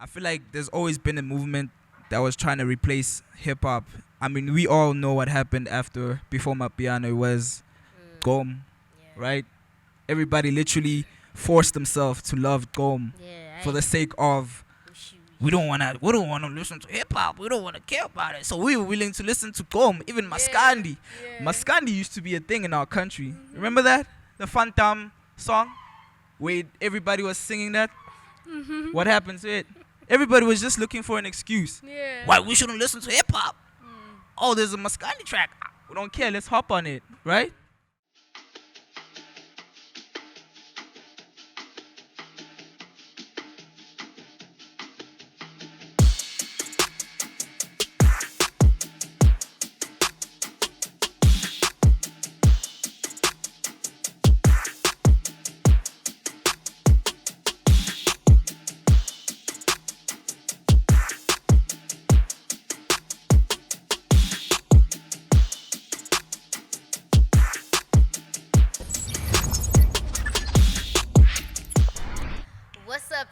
I feel like there's always been a movement that was trying to replace hip hop. I mean, we all know what happened before Mapiano. It was Gom, right? Everybody literally forced themselves to love Gom for the sake of we don't wanna listen to hip hop. We don't wanna care about it. So we were willing to listen to Gom, even Maskandi. Maskandi used to be a thing in our country. Remember that? The Phantom song where everybody was singing that. What happened to it? Everybody was just looking for an excuse. Why we shouldn't listen to hip hop? Oh, there's a Maskandi track. We don't care. Let's hop on it, right?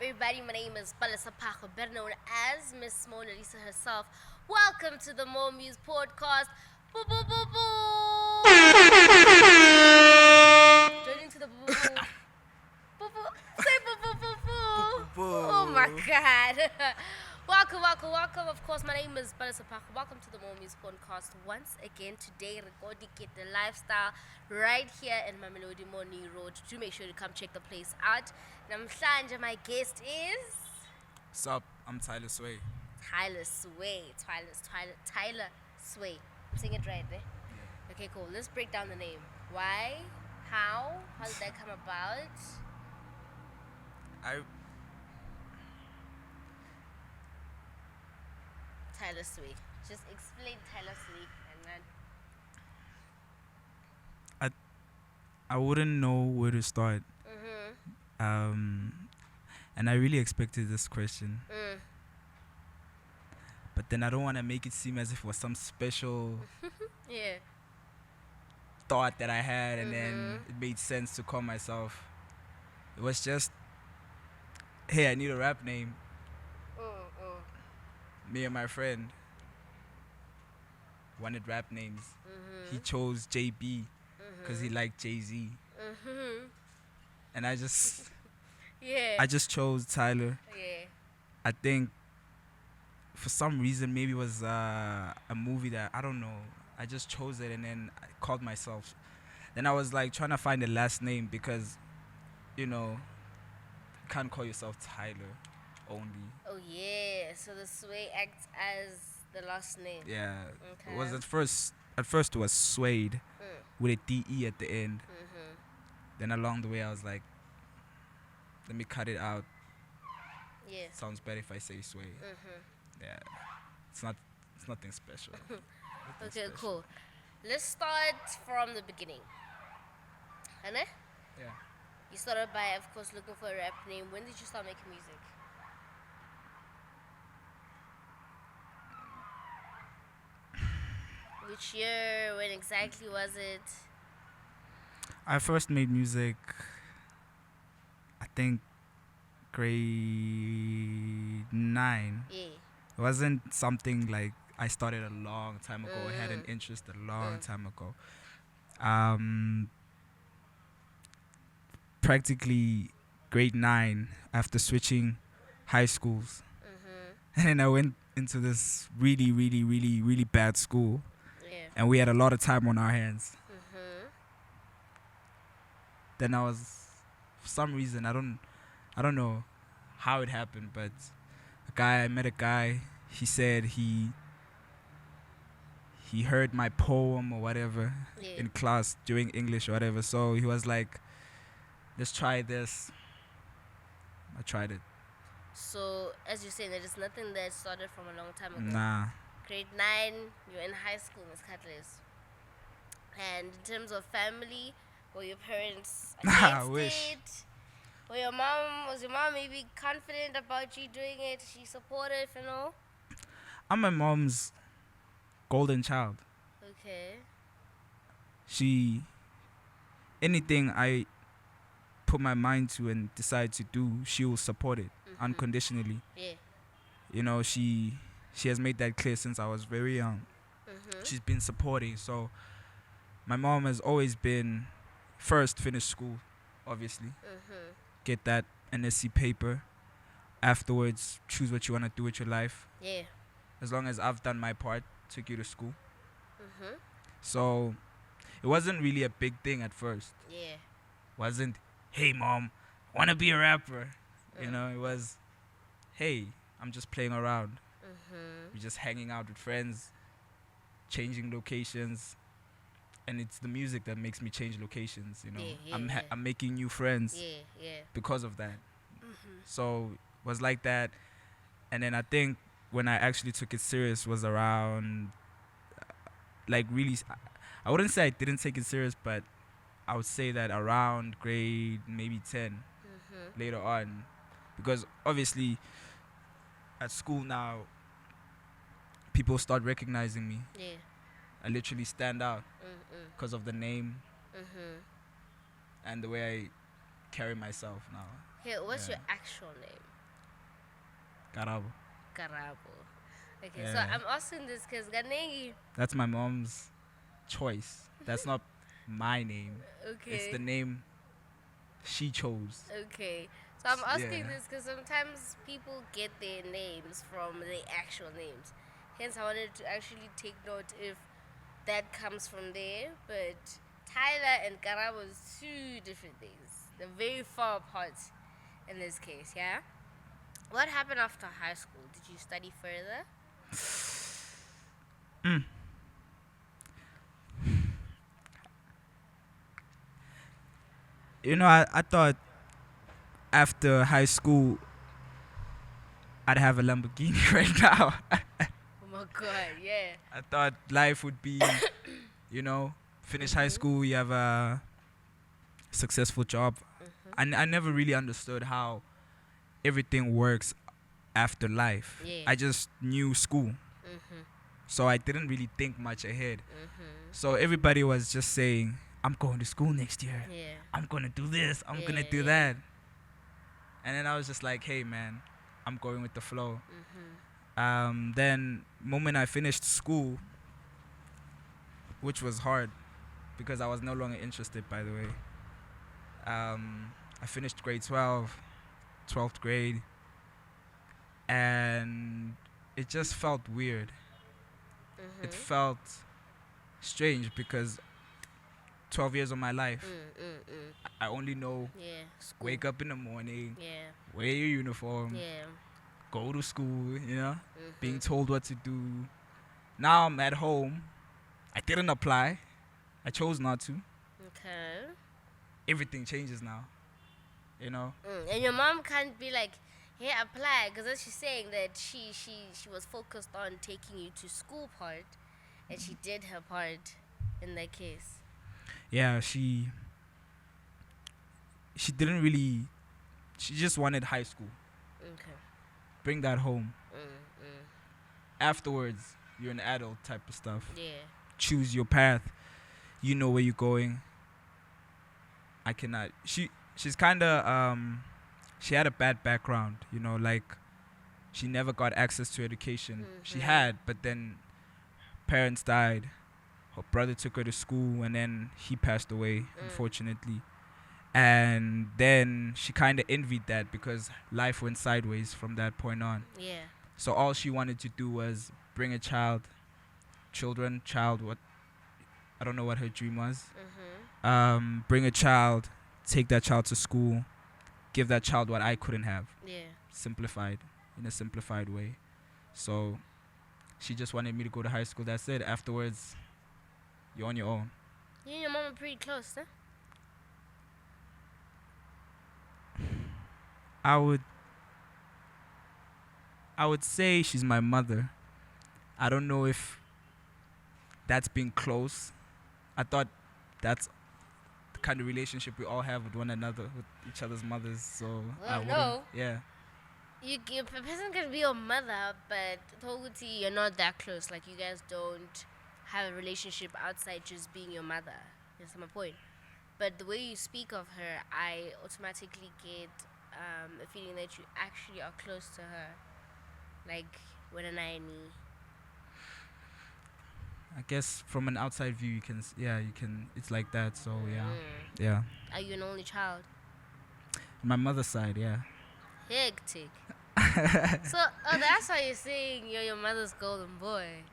Everybody, my name is Tyler Swae, better known as Miss Mona Lisa herself. Welcome to the Mormuse Podcast. Boo boo boo boo. Joining to the boo boo boo. Boo boo. Say boo boo boo boo. Oh my God. Welcome. Of course, my name is Tyler Swae. Welcome to the Mormuse Podcast once again. Today, we're Dikete lifestyle right here in Mamelodi Morning Road. Do make sure to come check the place out. Namhlanje, my guest is... What's up? I'm Tyler Swae. Tyler Swae. Tyler Swae. I'm saying it right, eh? Yeah. Okay, cool. Let's break down the name. Why? How did that come about? Tyler Swae. Just explain Tyler Swae and then... I wouldn't know where to start. And I really expected this question. But then I don't want to make it seem as if it was some special thought that I had and then it made sense to call myself. It was just, hey, I need a rap name. Me and my friend wanted rap names. He chose JB because he liked Jay-Z. And I just chose Tyler. I think for some reason, maybe it was a movie that, I don't know. I just chose it and then I called myself. Then I was like trying to find a last name because, you know, you can't call yourself Tyler only. Oh yeah, so the Swae acts as the last name. Yeah. Okay. It was at first it was Swade with a DE at the end. Then along the way I was like, let me cut it out. Yeah. Sounds better if I say Swae. Yeah. It's nothing special. Okay, cool. Let's start from the beginning. Anna? Yeah. You started by, of course, looking for a rap name. When did you start making music? Which year? When exactly was it? I first made music, I think, grade 9. Yeah. It wasn't something like I started a long time ago. I had an interest a long time ago. Practically grade 9 after switching high schools. And then I went into this really, really, really, really bad school. Yeah. And we had a lot of time on our hands. Then I was, for some reason, I don't know how it happened, but I met a guy, he said he heard my poem or whatever in class during English or whatever, so he was like, let's try this. I tried it. So, as you're saying, there is nothing that started from a long time ago. Nah. Grade 9, you're in high school, Ms. Catless. And in terms of family, were your parents against I wish. it? Was your mom maybe confident about you doing it? She supportive, you know? I'm my mom's golden child. Okay. Anything I put my mind to and decide to do, she will support it unconditionally. Yeah. You know, she has made that clear since I was very young. She's been supporting. So my mom has always been first finish school, obviously. Get that NSC paper. Afterwards, choose what you want to do with your life. Yeah. As long as I've done my part, took you to school. So it wasn't really a big thing at first. Yeah. Wasn't, hey mom, want to be a rapper. You know, it was, hey, I'm just playing around. We're just hanging out with friends, changing locations. And it's the music that makes me change locations, you know. I'm making new friends because of that. So it was like that. And then I think when I actually took it serious was around, like really, I wouldn't say I didn't take it serious, but I would say that around grade maybe 10 later on. Because obviously at school now, people start recognizing me. Yeah. I literally stand out because of the name and the way I carry myself now. Hey, what's your actual name? Karabo. Karabo. Okay, so I'm asking this because Ganegi. That's my mom's choice. That's not my name. Okay. It's the name she chose. Okay. So I'm asking this because sometimes people get their names from their actual names. Hence, I wanted to actually take note if that comes from there. But Tyler and Karabo is two different things. They're very far apart in this case, yeah? What happened after high school? Did you study further? You know, I thought after high school I'd have a Lamborghini right now. Oh my god, yeah. I thought life would be, you know, finish high school, you have a successful job. I never really understood how everything works after life. Yeah. I just knew school. So I didn't really think much ahead. So everybody was just saying, I'm going to school next year. Yeah. I'm going to do this. I'm going to do that. And then I was just like, hey, man, I'm going with the flow. Then moment I finished school, which was hard because I was no longer interested, by the way. I finished grade 12, 12th grade, and it just felt weird. It felt strange because 12 years of my life, I only know school. wake up in the morning, wear your uniform, go to school, you know, being told what to do. Now I'm at home. I didn't apply. I chose not to. Okay. Everything changes now, you know. And your mom can't be like, hey, apply, because as she's saying that she was focused on taking you to school part, and she did her part in that case. Yeah, she didn't really. She just wanted high school. Okay. Bring that home. Afterwards, you're an adult type of stuff. Yeah. Choose your path. You know where you're going. I cannot. She's kind of she had a bad background, you know, like she never got access to education. She had, but then parents died. Her brother took her to school and then he passed away, unfortunately. And then she kind of envied that because life went sideways from that point on. Yeah. So all she wanted to do was bring a child, what, I don't know what her dream was. Bring a child, take that child to school, give that child what I couldn't have. Yeah. In a simplified way. So she just wanted me to go to high school. That's it. Afterwards, you're on your own. You and your mom are pretty close, huh? I would say she's my mother. I don't know if that's being close. I thought that's the kind of relationship we all have with one another, with each other's mothers. So I wouldn't. No. Yeah. A person can be your mother, but Toguti, you're not that close. Like, you guys don't have a relationship outside just being your mother. That's my point. But the way you speak of her, I automatically get a feeling that you actually are close to her. Like with an eye knee. I guess from an outside view, you can, you can. It's like that. So Mm. yeah. Are you an only child? My mother's side, yeah. Hectic. So, that's why you're saying you're your mother's golden boy.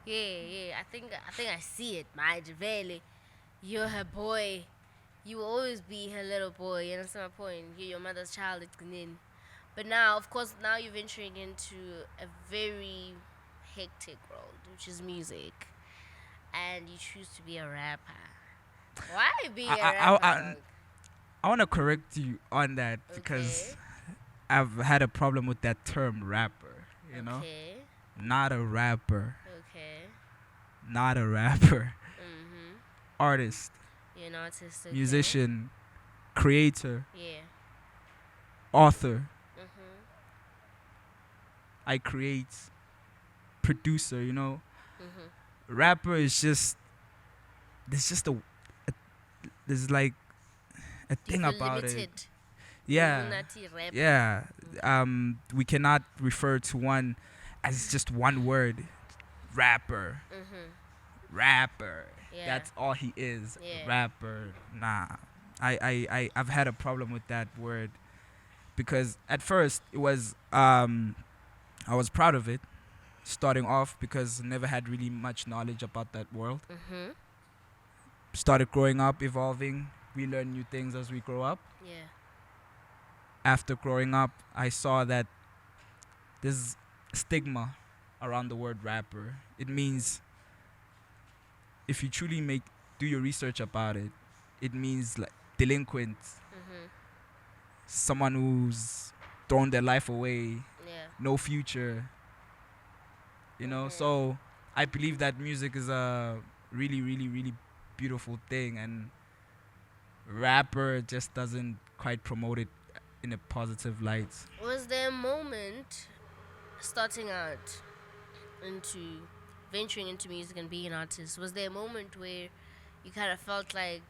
Yeah. I think I see it, my Javeli. You're her boy. You will always be her little boy. You understand my point? You're your mother's child. It's Gnin. But now, of course, now you're venturing into a very hectic world, which is music, and you choose to be a rapper. Why be a rapper? I want to correct you on that because I've had a problem with that term rapper, you know? Not a rapper. Okay. Not a rapper. Mm-hmm. Artist. You're an artist. Okay. Musician. Creator. Yeah. Author. Mm-hmm. I create. Producer, you know? Mm-hmm. Rapper is just... There's just there's like a thing about it. Yeah. Yeah. We cannot refer to one as just one word. Rapper. Mm-hmm. Rapper. Yeah. That's all he is. Yeah. Rapper. Nah. I've had a problem with that word because at first it was I was proud of it starting off because I never had really much knowledge about that world. Mm-hmm. Started growing up, evolving. We learn new things as we grow up. Yeah. After growing up, I saw that there's stigma around the word rapper. It means if you truly do your research about it, it means like delinquent, someone who's thrown their life away, no future. You know, so I believe that music is a really, really, really beautiful thing, and rapper just doesn't quite promote it in a positive light. Was there a moment starting out into venturing into music and being an artist? Was there a moment where you kind of felt like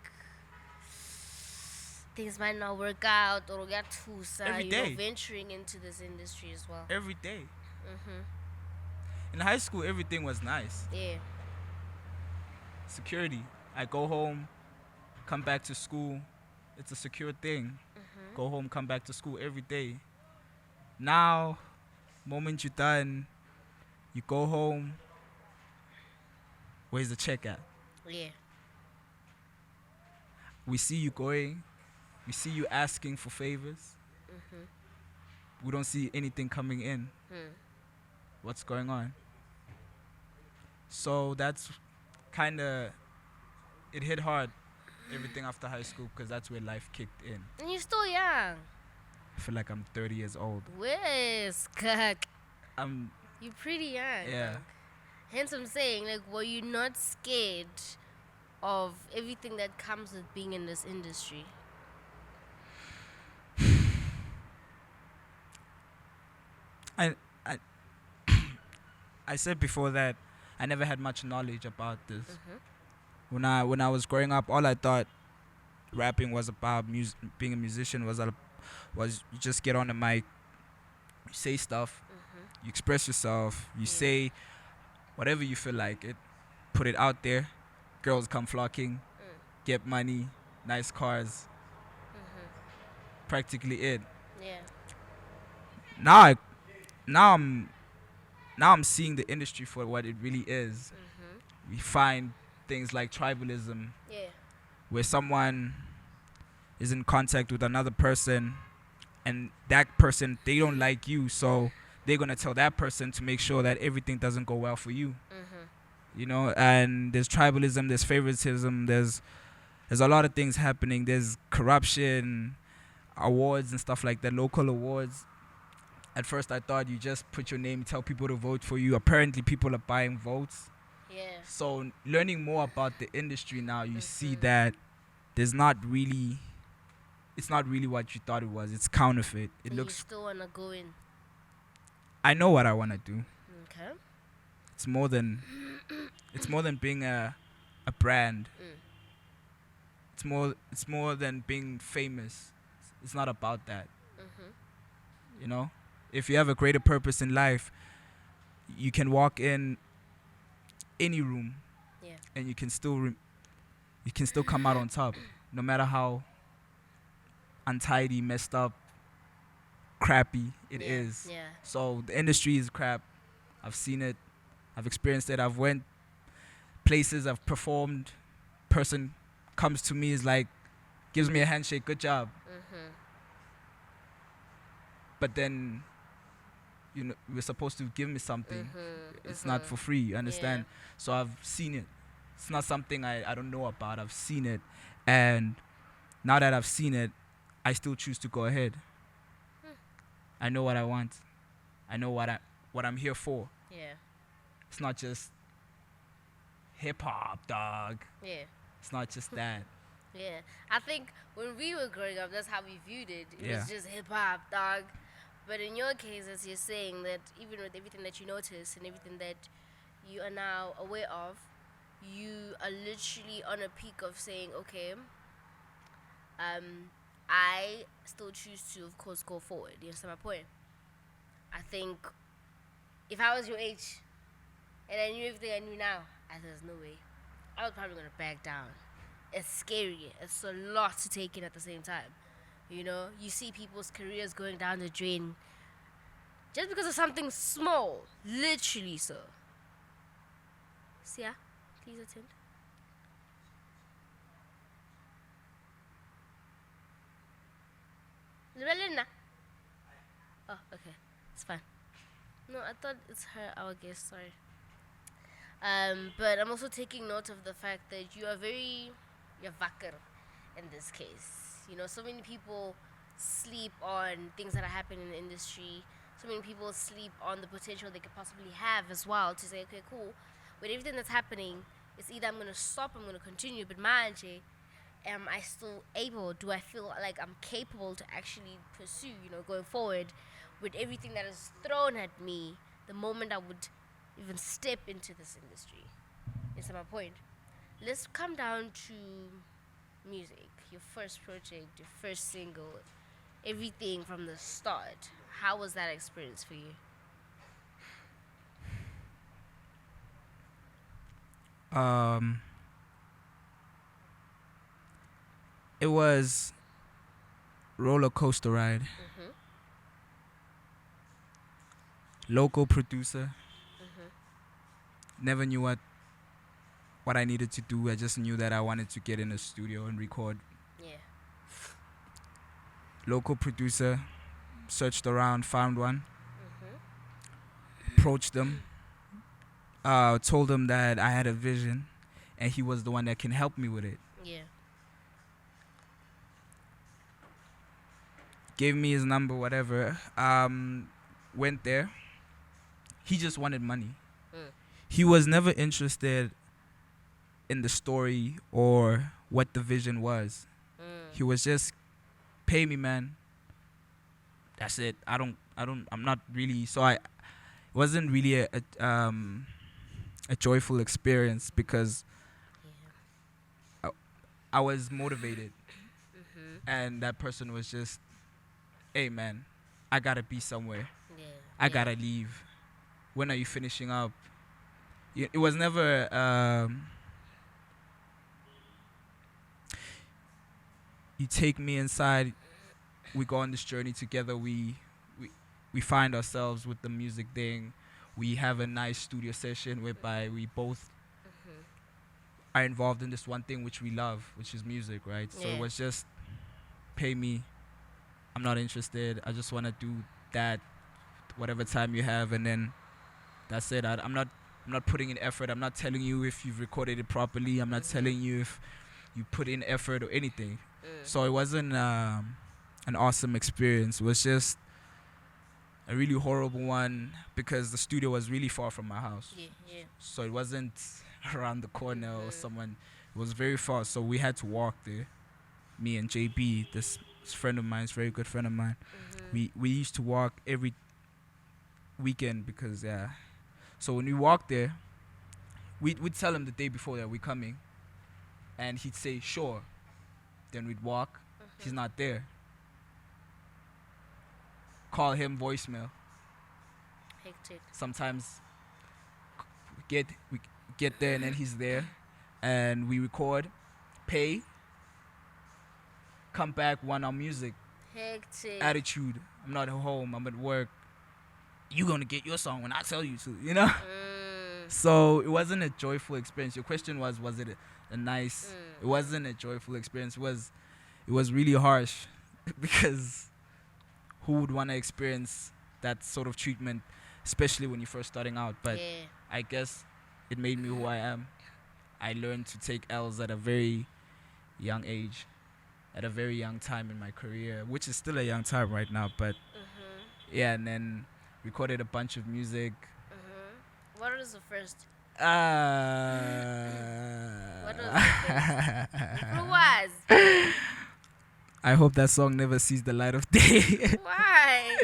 things might not work out or get too Every day. Venturing into this industry as well? Every day. In high school, everything was nice. Yeah. Security. I go home, come back to school. It's a secure thing. Go home, come back to school every day. Now, moment you're done, you go home. Where's the check at? Yeah. We see you going. We see you asking for favors. We don't see anything coming in. What's going on? So that's kind of, it hit hard, everything after high school, because that's where life kicked in. And you're still young. I feel like I'm 30 years old. Yes, you're pretty young. Yeah. Hence I'm saying, like, were you not scared of everything that comes with being in this industry? I said before that I never had much knowledge about this. When I was growing up, all I thought rapping was about being a musician was you just get on the mic, you say stuff, you express yourself, you say whatever you feel like it, put it out there, girls come flocking, get money, nice cars, practically it. Yeah. Now I'm seeing the industry for what it really is. We find things like tribalism, where someone is in contact with another person, and that person, they don't like you, so they're gonna tell that person to make sure that everything doesn't go well for you. You know, and there's tribalism, there's favoritism, there's a lot of things happening. There's corruption, awards and stuff like that, local awards. At first I thought you just put your name, tell people to vote for you. Apparently people are buying votes. Yeah. So learning more about the industry now, you see that it's not really what you thought it was. It's counterfeit. It looks. You still wanna go in? I know what I wanna do. Okay. It's more than being a brand. It's more than being famous. It's not about that. You know, if you have a greater purpose in life, you can walk in any room Yeah. and you can still come out on top, no matter how untidy, messed up, crappy it is. Yeah. So the industry is crap. I've seen it. I've experienced it. I've went places. I've performed. Person comes to me, is like, gives me a handshake. Good job. But then, we're supposed to give me something. It's not for free. You understand? Yeah. So I've seen it. It's not something I don't know about. I've seen it, and now that I've seen it, I still choose to go ahead. I know what I want. I know what I'm here for. Yeah. It's not just hip hop, dog. Yeah. It's not just that. Yeah. I think when we were growing up, that's how we viewed it. It Yeah. was just hip hop, dog. But in your case, as you're saying, that even with everything that you notice and everything that you are now aware of, you are literally on a peak of saying, okay, I still choose to, of course, go forward. You understand my point? I think if I was your age and I knew everything I knew now, there's no way. I was probably going to back down. It's scary. It's a lot to take in at the same time. You see people's careers going down the drain just because of something small. Literally so. Sia, please attend. Lorelina. Oh, okay. It's fine. No, I thought it's her, our guest, sorry. But I'm also taking note of the fact that you're wakker in this case. So many people sleep on things that are happening in the industry. So many people sleep on the potential they could possibly have as well, to say, okay, cool, with everything that's happening, it's either I'm going to stop, I'm going to continue, but manje, am I still able? Do I feel like I'm capable to actually pursue, going forward with everything that is thrown at me the moment I would even step into this industry? Is my point. Let's come down to music, your first project, your first single, everything from the start. How was that experience for you? It was roller coaster ride. Local producer. Never knew what I needed to do. I just knew that I wanted to get in a studio and record. Yeah. Local producer. Searched around, found one. Approached them. Told them that I had a vision, and he was the one that can help me with it. Yeah. Gave me his number, whatever. Went there. He just wanted money. He was never interested in the story or what the vision was. He was just, pay me, man. That's it. I'm not really, so it wasn't really a joyful experience because I was motivated. And that person was just, hey, man, I gotta be somewhere. I gotta leave. When are you finishing up? It was never, you take me inside, we go on this journey together, we find ourselves with the music thing. We have a nice studio session whereby we both are involved in this one thing which we love, which is music, right? So it was just, pay me. I'm not interested. I just want to do that whatever time you have, and then that's it. I'm not putting in effort. I'm not telling you if you've recorded it properly. I'm not telling you if you put in effort or anything. So it wasn't an awesome experience. It was just a really horrible one because the studio was really far from my house. So it wasn't around the corner or someone. It was very far. So we had to walk there. Me and JB, this friend of mine, is a very good friend of mine. We used to walk every weekend because, So when we walked there, we'd tell him the day before that we're coming. And he'd say, sure. Then we'd walk. He's not there. Call him, voicemail. Hectic. Sometimes get there, and then he's there, and we record, pay, come back, want our music. Hectic. Attitude. I'm not at home. I'm at work. You gonna get your song when I tell you to, you know? So it wasn't a joyful experience. Your question was it a nice? It wasn't a joyful experience. It was really harsh because who would want to experience that sort of treatment, especially when you're first starting out? But Yeah. I guess it made me who I am. I learned to take L's at a very young age, at a very young time in my career, which is still a young time right now. But yeah, and then recorded a bunch of music. What was the first? What What was the first? Who was? I hope that song never sees the light of day. Why?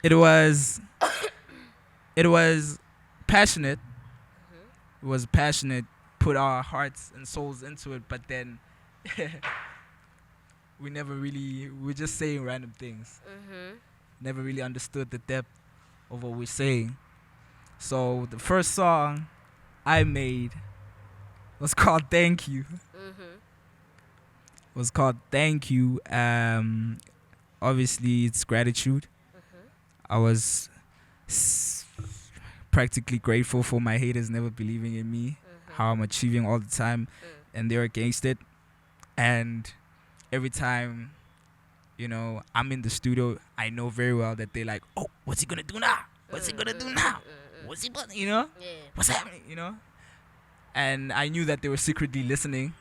It was passionate. It was passionate. Put our hearts and souls into it, but then we're just saying random things. Never really understood the depth of what we're saying. So the first song I made was called Thank You. Was called Thank You. Obviously it's gratitude. I was practically grateful for my haters never believing in me, how I'm achieving all the time, and they're against it. And every time, you know, I'm in the studio, I know very well that they're like, oh, what's he gonna do now? What's he gonna do now? What's he gonna, you know? Yeah. What's happening, you know? And I knew that they were secretly listening,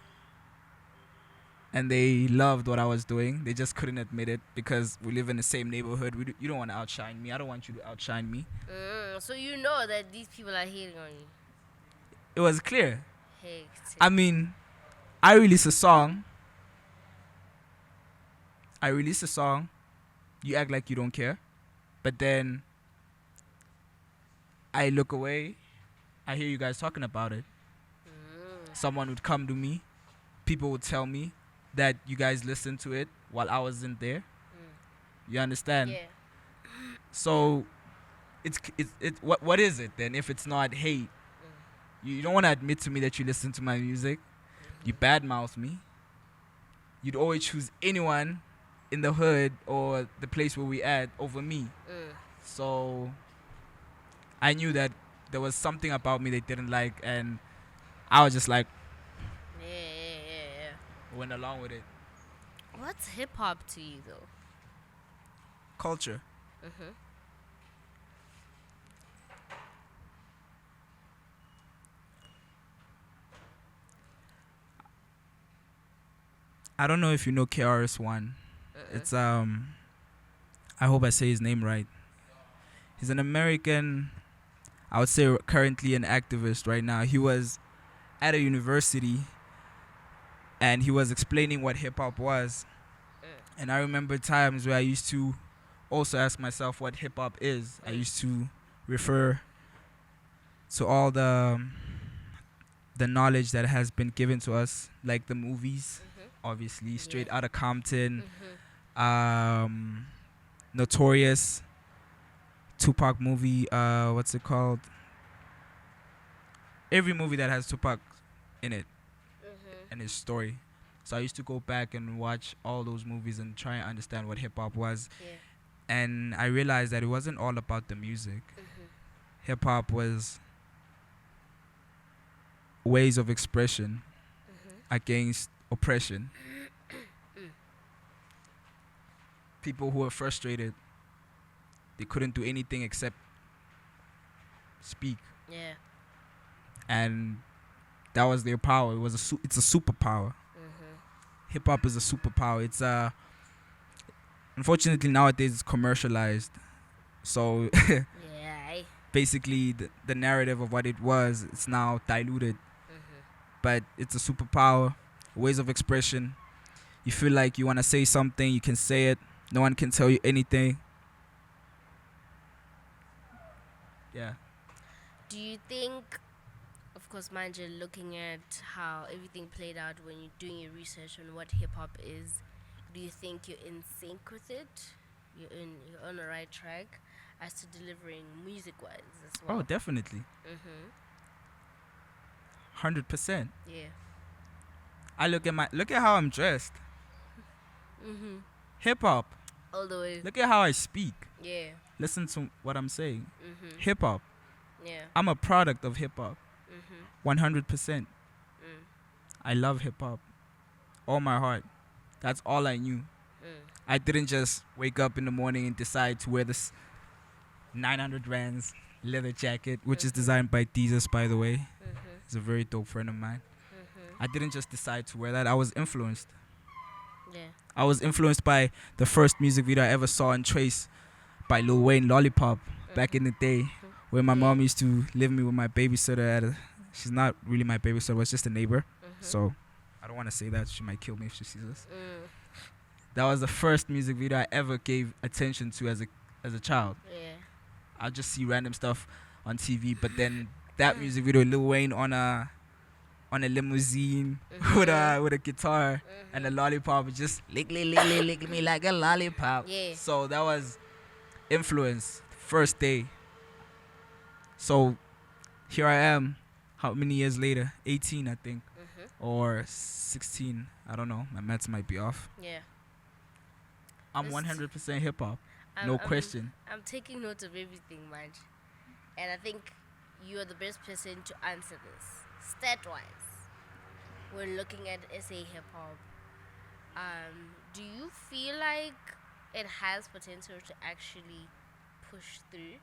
and they loved what I was doing. They just couldn't admit it because we live in the same neighborhood. You don't want to outshine me. I don't want you to outshine me. So you know that these people are hating on you. It was clear. Hectic. I mean, I released a song. You act like you don't care. But then I look away. I hear you guys talking about it. Someone would come to me. People would tell me that you guys listened to it while I wasn't there. You understand? Yeah. So what is it then if it's not hate? You don't want to admit to me that you listen to my music. You badmouth me. You'd always choose anyone in the hood or the place where we at over me. So I knew that there was something about me they didn't like, and I was just like, Yeah. went along with it. What's hip hop to you though? Culture. I don't know if you know KRS-One. It's I hope I say his name right. He's an American, I would say currently an activist right now. He was at a university and he was explaining what hip hop was. And I remember times where I used to also ask myself what hip hop is. I used to refer to all the knowledge that has been given to us, like the movies, obviously, Straight Outta Compton, Notorious, Tupac movie, what's it called? Every movie that has Tupac in it and his story. So I used to go back and watch all those movies and try and understand what hip hop was. And I realized that it wasn't all about the music. Hip hop was ways of expression against oppression. People who were frustrated, they couldn't do anything except speak. And that was their power. It's a superpower. Hip hop is a superpower. It's unfortunately nowadays it's commercialized. So basically the narrative of what it was, it's now diluted. But it's a superpower, ways of expression. You feel like you want to say something, you can say it. No one can tell you anything. Yeah. Do you think, of course, mind you, looking at how everything played out when you're doing your research on what hip hop is, do you think you're in sync with it? You're on the right track? as to delivering music-wise as Oh, well. definitely. Mhm. 100%. Yeah. I look at how I'm dressed. Mhm. Hip hop. All the way. Look at how I speak. Yeah. Listen to what I'm saying. Mhm. Hip hop. Yeah. I'm a product of hip hop. Mhm. 100%. Mm. I love hip hop. All my heart. That's all I knew. Mm. I didn't just wake up in the morning and decide to wear this 900 rands leather jacket, which is designed by Jesus, by the way. Mhm. He's a very dope friend of mine. Mhm. I didn't just decide to wear that. I was influenced. Yeah. I was influenced by the first music video I ever saw and Trace by Lil Wayne, Lollipop, back in the day, where my mom used to leave me with my babysitter. She's not really my babysitter, it was just a neighbor. So I don't want to say that. She might kill me if she sees this. That was the first music video I ever gave attention to as a child. Yeah. I'll just see random stuff on TV, but then that music video, Lil Wayne on a limousine with a guitar and a lollipop, just lick me like a lollipop. Yeah. So that was influence first day. So here I am, how many years later? 18, I think, or 16. I don't know. My maths might be off. Yeah. I'm 100% hip hop. No I'm question. I'm taking note of everything, Manj. And I think you are the best person to answer this. Stat-wise, we're looking at SA hip-hop. Do you feel like it has potential to actually push through,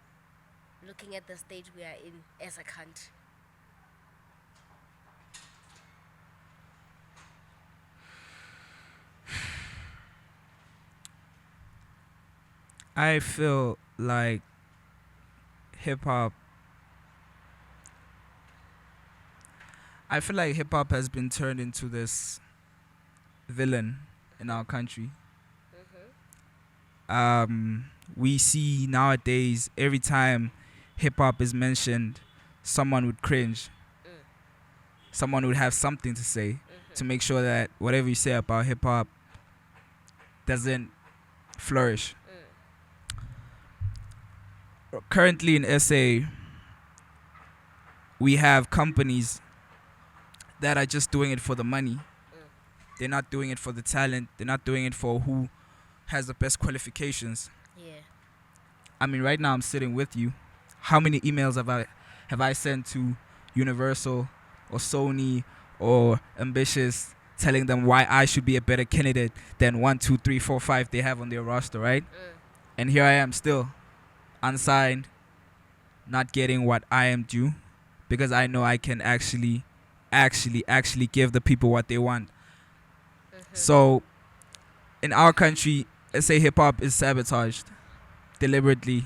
looking at the stage we are in as a country? I feel like hip hop has been turned into this villain in our country. We see nowadays every time hip hop is mentioned, someone would cringe. Someone would have something to say to make sure that whatever you say about hip hop doesn't flourish. Currently in SA, we have companies that are just doing it for the money. They're not doing it for the talent. They're not doing it for who has the best qualifications. Yeah. I mean, right now I'm sitting with you. How many emails have I sent to Universal or Sony or Ambitious telling them why I should be a better candidate than 1, 2, 3, 4, 5 they have on their roster, right? And here I am still unsigned, not getting what I am due, because I know I can actually give the people what they want. So in our country, SA hip hop is sabotaged deliberately.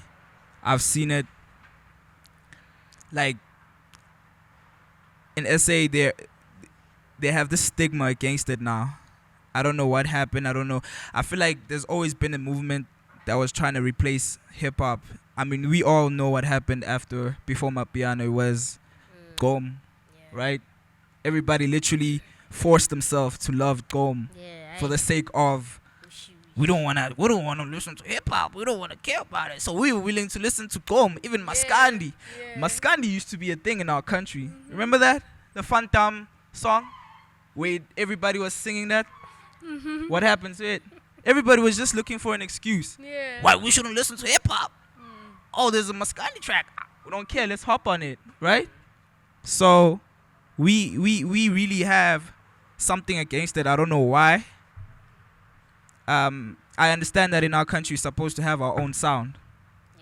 I've seen it. Like in SA, they have this stigma against it now. I don't know what happened. I don't know. I feel like there's always been a movement that was trying to replace hip hop. I mean, we all know what happened before Mapiano. It was Gom, right? Everybody literally forced themselves to love Gom for the sake of we don't want to listen to hip hop. We don't want to care about it. So we were willing to listen to Gom, even Maskandi. Maskandi used to be a thing in our country. Remember that? The Phantom song where everybody was singing that? What happened to it? Everybody was just looking for an excuse. Why we shouldn't listen to hip hop? Oh, there's a Maskandi track. We don't care. Let's hop on it, right? So we really have something against it. I don't know why. I understand that in our country we're supposed to have our own sound.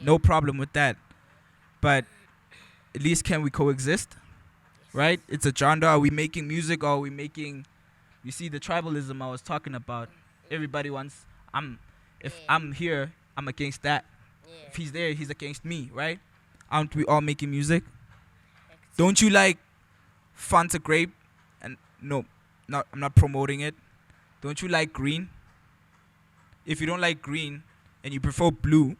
No problem with that. But at least can we coexist? Right? It's a genre. Are we making music or are we making... You see the tribalism I was talking about. Everybody wants... If I'm here, I'm against that. If he's there, he's against me, right? Aren't we all making music? Don't you like Fanta Grape? And no, I'm not promoting it. Don't you like green? If you don't like green and you prefer blue,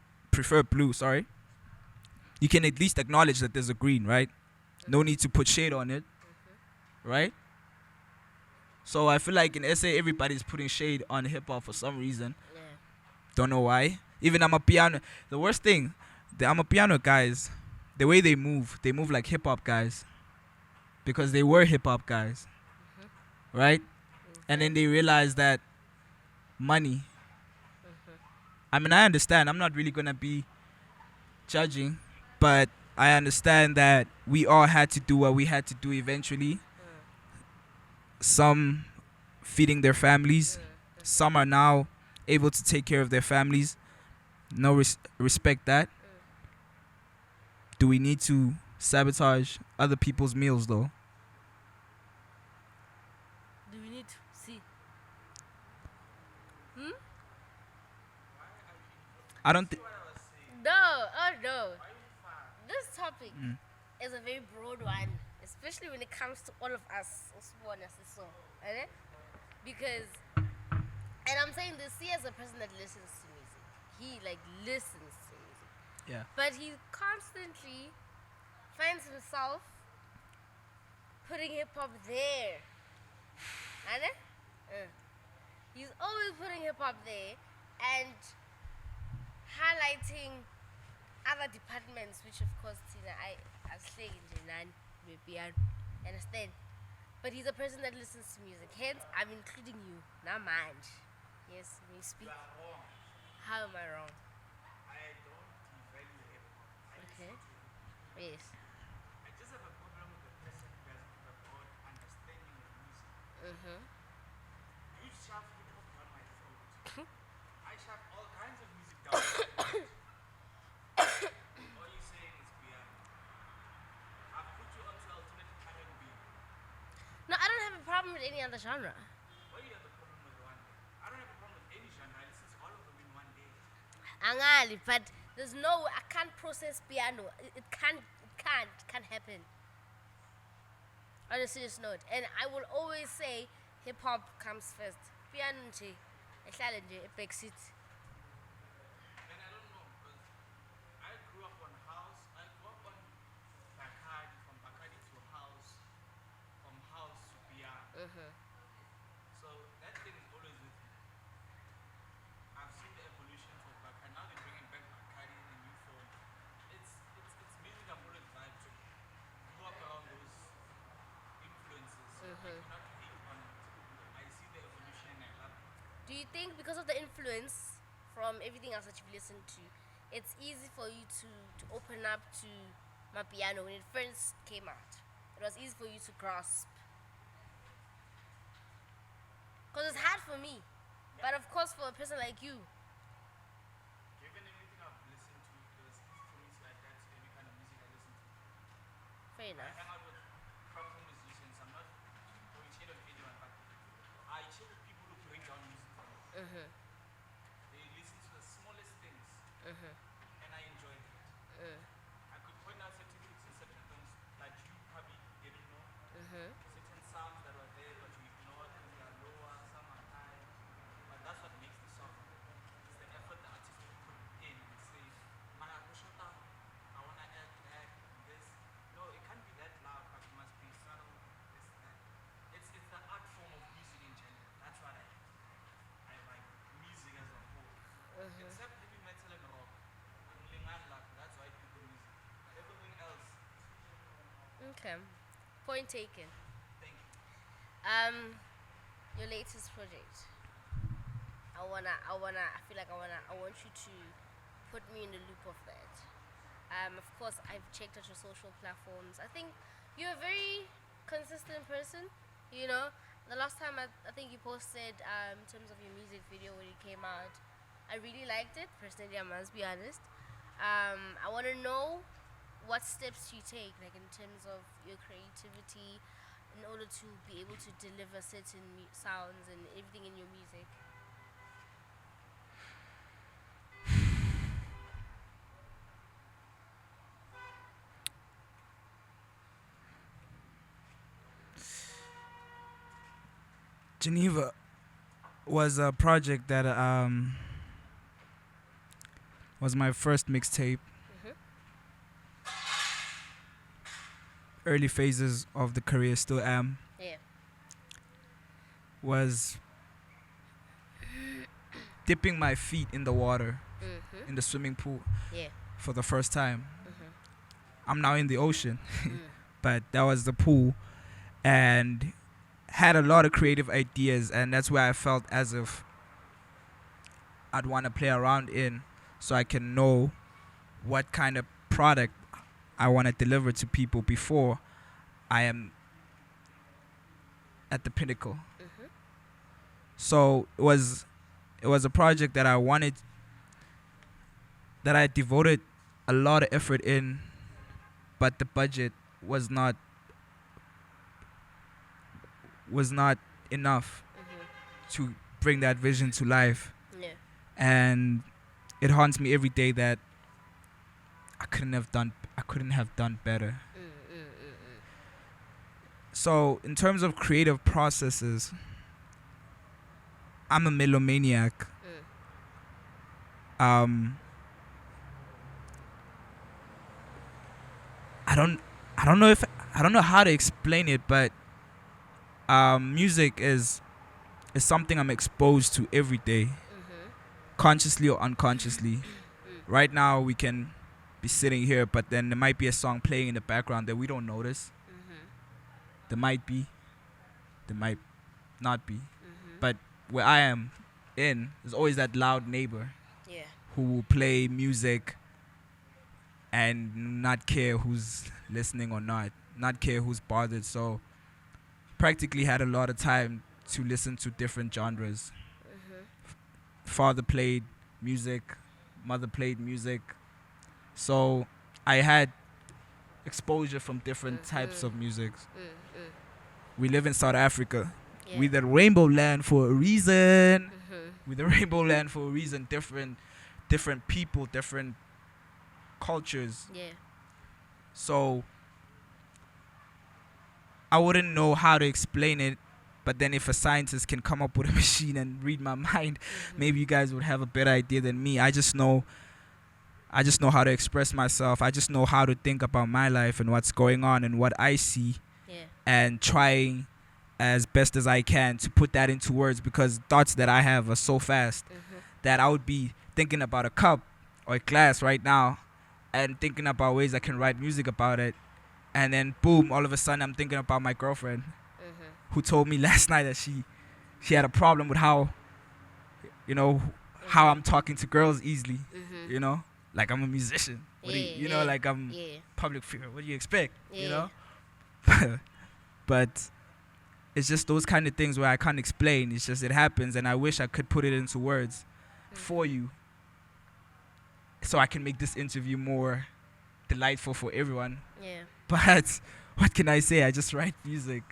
you can at least acknowledge that there's a green, right? No need to put shade on it, right? So I feel like in SA, everybody's putting shade on hip hop for some reason. Don't know why. Even I'm a piano. The worst thing, the Amapiano guys, the way they move like hip hop guys, because they were hip hop guys, right? And then they realized that money. I mean, I understand. I'm not really gonna be judging, but I understand that we all had to do what we had to do eventually. Some feeding their families, some are now able to take care of their families. No respect that. Do we need to sabotage other people's meals though? Do we need to see? I don't think. No, oh no. This topic is a very broad one, especially when it comes to all of us. Okay? Because, and I'm saying this, he as a person that listens to music. He like listens to music. Yeah. But he constantly finds himself putting hip hop there. Right? He's always putting hip hop there and highlighting other departments, which of course I say in piano, understand? But he's a person that listens to music. Hence, I'm including you. Now mind. Yes, may you speak. How am I wrong? I don't value hip hop. Okay. Yes. I just have a problem with the person who has a broad understanding of music. You shove hip hop down my throat. I shove all kinds of music down my throat. All you're saying is piano. I've put you onto alternative R&B. No, I don't have a problem with any other genre. Why do you have a problem with one? I don't have a problem with any genre. I listen to all of them in one day. Angali, but there's no, I can't process piano. It can't happen. On a serious note. And I will always say hip hop comes first. Piano nje, ehlala nje backseat. And I don't know, because I grew up on house. I grew up on Bacardi, from Bacardi to house, from house to piano. So that thing is always with me. I've seen the evolution of Bacardi. Now they're bringing back Bacardi in a new form. It's music I'm always vibed to. Grew up around those influences. So I cannot hate on it. I see the evolution and I love it. Do you think because of the influence from everything else that you've listened to, it's easy for you to open up to Mapiano when it first came out? It was easy for you to grasp. Because it's hard for me. But of course for a person like you. Given everything I've listened to, it was easy for me to adapt to every kind of music I listen to. Fair I enough. hang out with proper musicians. I'm not going to chill with anyone, but I chill with people who bring down music for me. They listen to the smallest things, and I enjoy it. I could point out certain things and certain things that you probably didn't know. Certain sounds that were there, but you ignored because they are lower, some are high. But that's what makes the song. It's the effort the artist will put in and say, "Man, I want to add that, this." No, it can't be that loud, but it must be subtle. This, that. It's the art form of music in general. That's what I like music as a whole. Except heavy metal and rock. That's white people music. But everything else, Okay. Point taken. thank you. Your latest project. I want you to put me in the loop of that. Of course, I've checked out your social platforms. I think you're a very consistent person. You know, the last time I think you posted in terms of your music video when it came out, I really liked it. Personally, I must be honest. I want to know what steps you take, like in terms of your creativity, in order to be able to deliver certain sounds and everything in your music. Geneva was a project that was my first mixtape. Early phases of the career, still am. Yeah. Was dipping my feet in the water, in the swimming pool, Yeah. for the first time. I'm now in the ocean, but that was the pool, and had a lot of creative ideas, and that's where I felt as if I'd want to play around in, so I can know what kind of product I want to deliver to people before I am at the pinnacle. So it was a project that I wanted, that I devoted a lot of effort in, but the budget was not enough to bring that vision to life. Yeah. And it haunts me every day that I couldn't have done better. So in terms of creative processes, I'm a melomaniac. I don't know how to explain it, but music is something I'm exposed to every day, consciously or unconsciously. Right now we can be sitting here, but then there might be a song playing in the background that we don't notice. There might be, there might not be, but where I am in, there's always that loud neighbor who will play music and not care who's listening or not care who's bothered. So practically had a lot of time to listen to different genres. Father played music, mother played music, so I had exposure from different types of music. We live in South Africa. We're the rainbow land for a reason. We're the rainbow land for a reason. Different people, different cultures. So I wouldn't know how to explain it, but then if a scientist can come up with a machine and read my mind, maybe you guys would have a better idea than me. I just know how to express myself. I just know how to think about my life and what's going on and what I see, and trying as best as I can to put that into words, because thoughts that I have are so fast that I would be thinking about a cup or a glass right now and thinking about ways I can write music about it, and then boom, all of a sudden I'm thinking about my girlfriend who told me last night that she had a problem with how I'm talking to girls easily. Like I'm a musician. Like I'm public figure. What do you expect? But it's just those kind of things where I can't explain. It's just, it happens, and I wish I could put it into words for you, so I can make this interview more delightful for everyone. But what can I say? I just write music.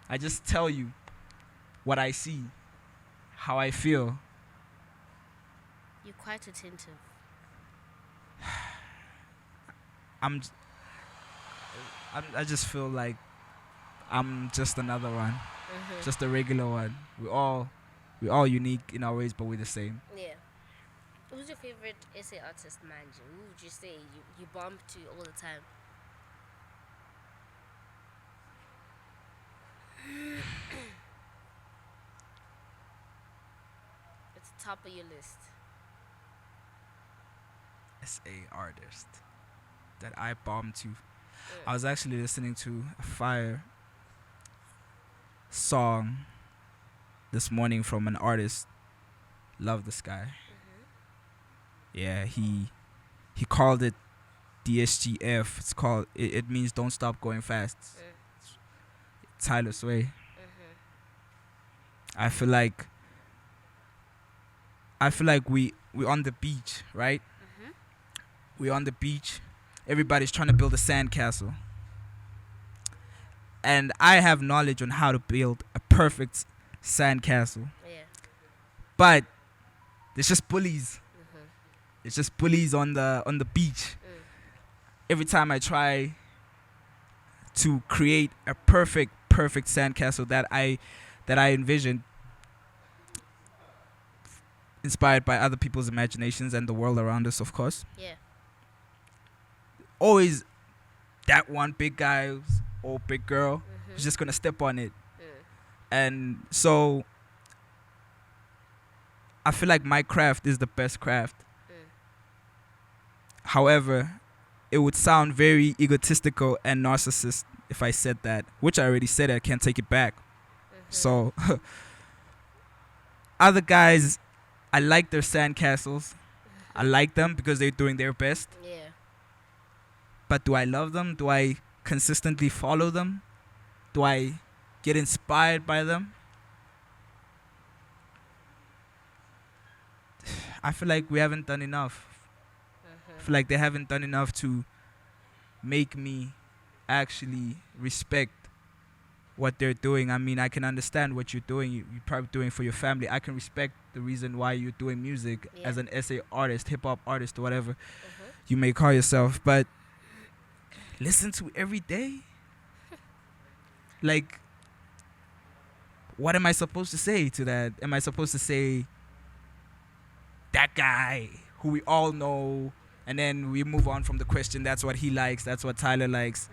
I just tell you what I see, how I feel. You're quite attentive. I just feel like I'm just another one, just a regular one. We're all unique in our ways, but we're the same. Who's your favorite SA artist, Manje? Who would you say you bump to all the time? It's the top of your list. SA artist that I bomb to. I was actually listening to a fire song this morning from an artist, Love the Sky. Yeah, he called it DSGF. It's called, it means don't stop going fast. Tyler Swae. I feel like we're on the beach, right? We're on the beach. Everybody's trying to build a sandcastle. And I have knowledge on how to build a perfect sandcastle. But there's just bullies. It's just bullies on the beach. Every time I try to create a perfect sandcastle that I envisioned, inspired by other people's imaginations and the world around us, of course. Always that one big guy or big girl who's just gonna step on it. And so I feel like my craft is the best craft. However, it would sound very egotistical and narcissist if I said that, which I already said. I can't take it back. So other guys, I like their sandcastles. I like them because they're doing their best. Yeah. But do I love them? Do I consistently follow them? Do I get inspired by them? I feel like we haven't done enough. I feel like they haven't done enough to make me actually respect what they're doing. I mean, I can understand what you're doing. You're probably doing it for your family. I can respect the reason why you're doing music as an essay artist, hip-hop artist, or whatever you may call yourself. But listen to every day? Like, what am I supposed to say to that? Am I supposed to say, that guy who we all know, and then we move on from the question, that's what he likes, that's what Tyler likes.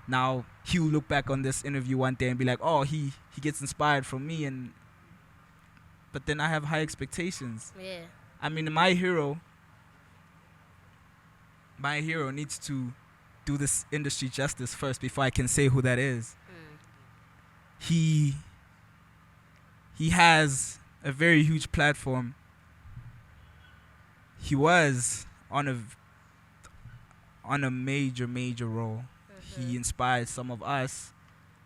Now he'll look back on this interview one day and be like, oh, he gets inspired from me, but then I have high expectations. Yeah. I mean, my hero needs to do this industry justice first before I can say who that is. He has a very huge platform. He was on a major role. He inspired some of us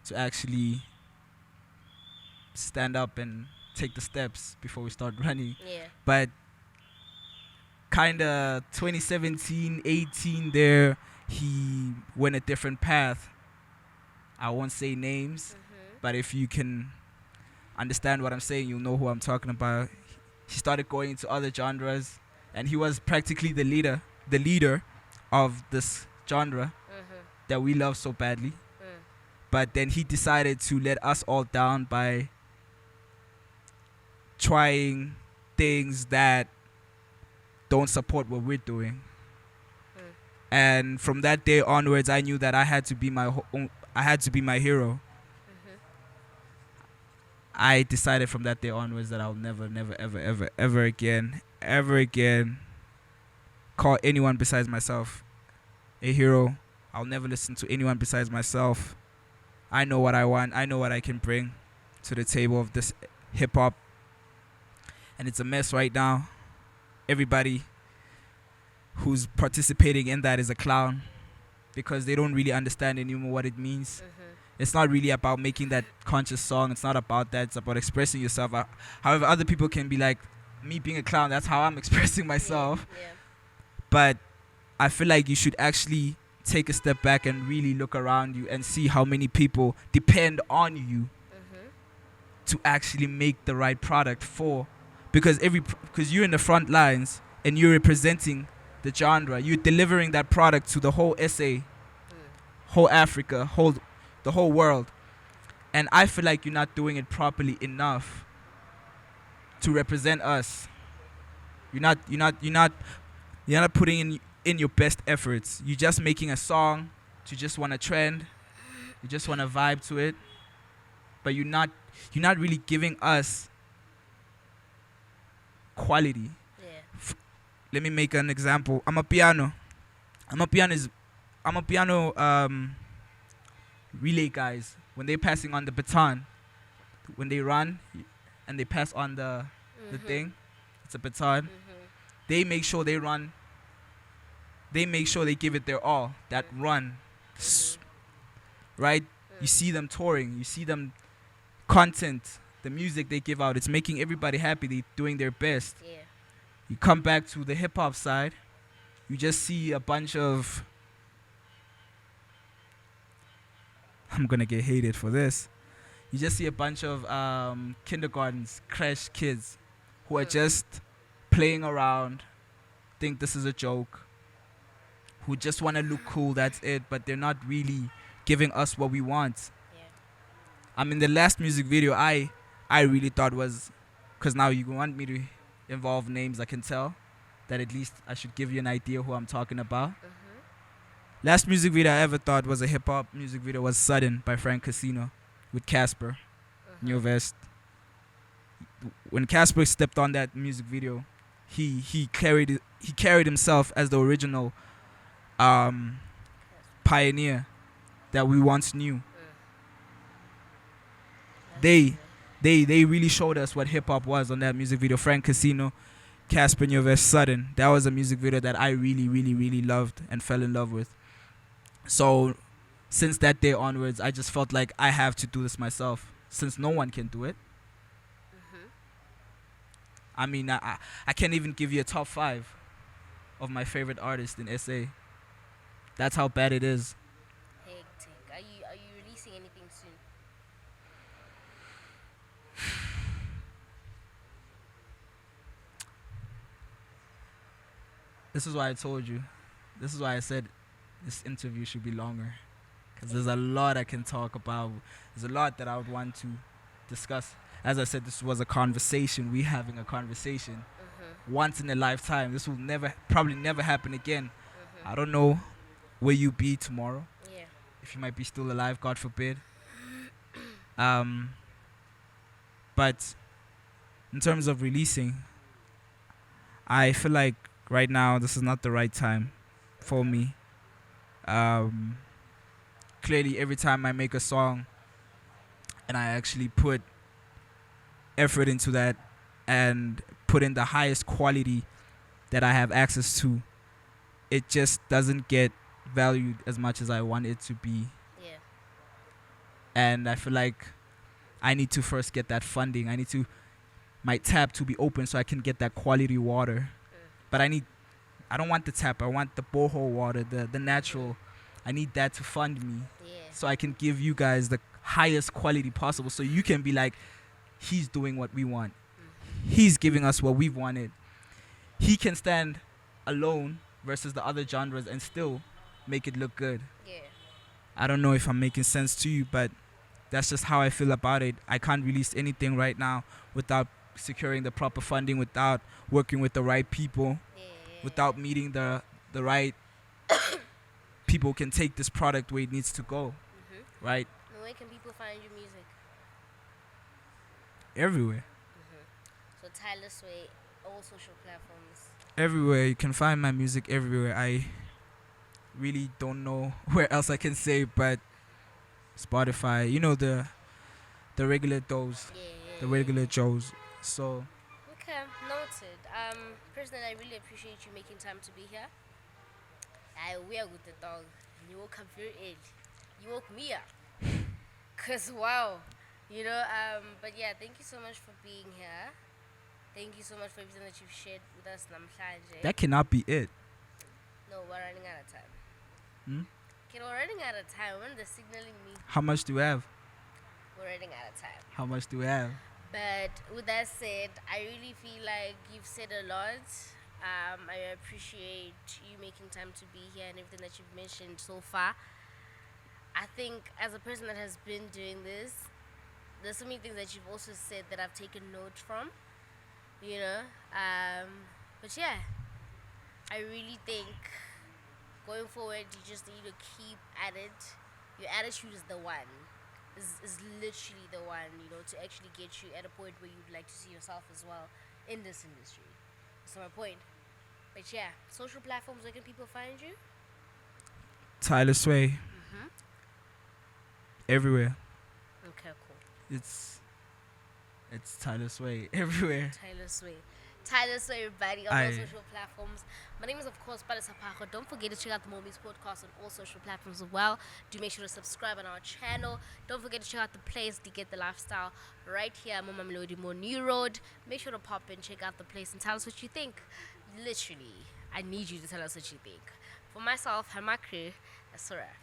to actually stand up and take the steps before we start running. Yeah. But kind of 2017, 18 there, he went a different path. I won't say names, but if you can understand what I'm saying, you'll know who I'm talking about. He started going into other genres, and he was practically the leader of this genre that we love so badly. But then he decided to let us all down by trying things that don't support what we're doing. And from that day onwards, I knew that I had to be my hero. I decided from that day onwards that I'll never again call anyone besides myself a hero. I'll never listen to anyone besides myself. I know what I want. I know what I can bring to the table of this hip-hop. And it's a mess right now. Everybody who's participating in that is a clown because they don't really understand anymore what it means. It's not really about making that conscious song. It's not about that. It's about expressing yourself. However, other people can be like, me being a clown, that's how I'm expressing myself. Yeah. But I feel like you should actually take a step back and really look around you and see how many people depend on you to actually make the right product because you're in the front lines and you're representing the genre. You're delivering that product to the whole SA, whole Africa, the whole world. And I feel like you're not doing it properly enough to represent us. You're not putting in your best efforts. You're just making a song to just want to trend. You just want to vibe to it. But you're not really giving us quality. Yeah. Let me make an example. I'm a piano relay guys. When they're passing on the baton, when they run and they pass on the thing, it's a baton. They make sure they run. They make sure they give it their all. That run, right? You see them touring. You see them content, the music they give out. It's making everybody happy. They're doing their best. Yeah. You come back to the hip hop side, you just see a bunch of. I'm gonna get hated for this. You just see a bunch of kindergartens, crash kids, who are just playing around, think this is a joke, who just want to look cool, that's it, but they're not really giving us what we want. Yeah. I mean, the last music video I really thought was, because now you want me to involve names, I can tell that at least I should give you an idea who I'm talking about. Last music video I ever thought was a hip-hop music video was Sudden by Frank Casino with Casper, New Vest. When Casper stepped on that music video, he carried himself as the original pioneer that we once knew. They really showed us what hip hop was on that music video. Frank Casino, Casper Nyovest Sudden. That was a music video that I really, really, really loved and fell in love with. So since that day onwards, I just felt like I have to do this myself, since no one can do it. I mean, I can't even give you a top 5 of my favorite artists in SA. That's how bad it is. Hectic. Are you releasing anything soon? This is why I told you. This is why I said this interview should be longer. Because there's a lot I can talk about. There's a lot that I would want to discuss. As I said, this was a conversation. We having a conversation. Once in a lifetime. This will probably never happen again. I don't know where you be tomorrow. Yeah. If you might be still alive, God forbid. But in terms of releasing, I feel like right now this is not the right time for me. Clearly, every time I make a song and I actually put effort into that and put in the highest quality that I have access to, it just doesn't get valued as much as I want it to be. Yeah. And I feel like I need to first get that funding. I need my tap to be open so I can get that quality water. But I don't want the tap. I want the borehole water, the natural. I need that to fund me. Yeah. So I can give you guys the highest quality possible, so you can be like, he's doing what we want. He's giving us what we've wanted. He can stand alone versus the other genres and still make it look good. Yeah. I don't know if I'm making sense to you, but that's just how I feel about it. I can't release anything right now without securing the proper funding, without working with the right people, without meeting the right people who can take this product where it needs to go. Right? And where can people find your music? Everywhere. So Tyler Swae, all social platforms. Everywhere. You can find my music everywhere. I really don't know where else I can say, but Spotify, you know, the regular those, the regular Joes. So okay, noted. Personally, I really appreciate you making time to be here. We are with the dog. You woke up very early. You woke me up. Cause wow, you know. But yeah, thank you so much for being here. Thank you so much for everything that you've shared with us, namhlanje. that cannot be it. No, we're running out of time. Hmm? We're running out of time. When they're signaling me, How much do we have? we're running out of time. How much do we have? But with that said, I really feel like you've said a lot. I appreciate you making time to be here and everything that you've mentioned so far. I think as a person that has been doing this, there's so many things that you've also said that I've taken note from, you know. But yeah, I really think going forward, you just need to keep at it. Your attitude is the one. Is literally the one, you know, to actually get you at a point where you'd like to see yourself as well in this industry. That's my point. But yeah, social platforms, where can people find you? Tyler Swae. Everywhere. Okay, cool. It's Tyler Swae everywhere. Tyler Swae. Tyler Swae, everybody, on all social platforms. My name is, of course, Dikete. Don't forget to check out the Mormuse Podcast on all social platforms as well. Do make sure to subscribe on our channel. Don't forget to check out the place, Dikete the Lifestyle, right here, Mama Melody More New Road. Make sure to pop in, check out the place, and tell us what you think. Literally, I need you to tell us what you think. For myself and my crew, that's a wrap.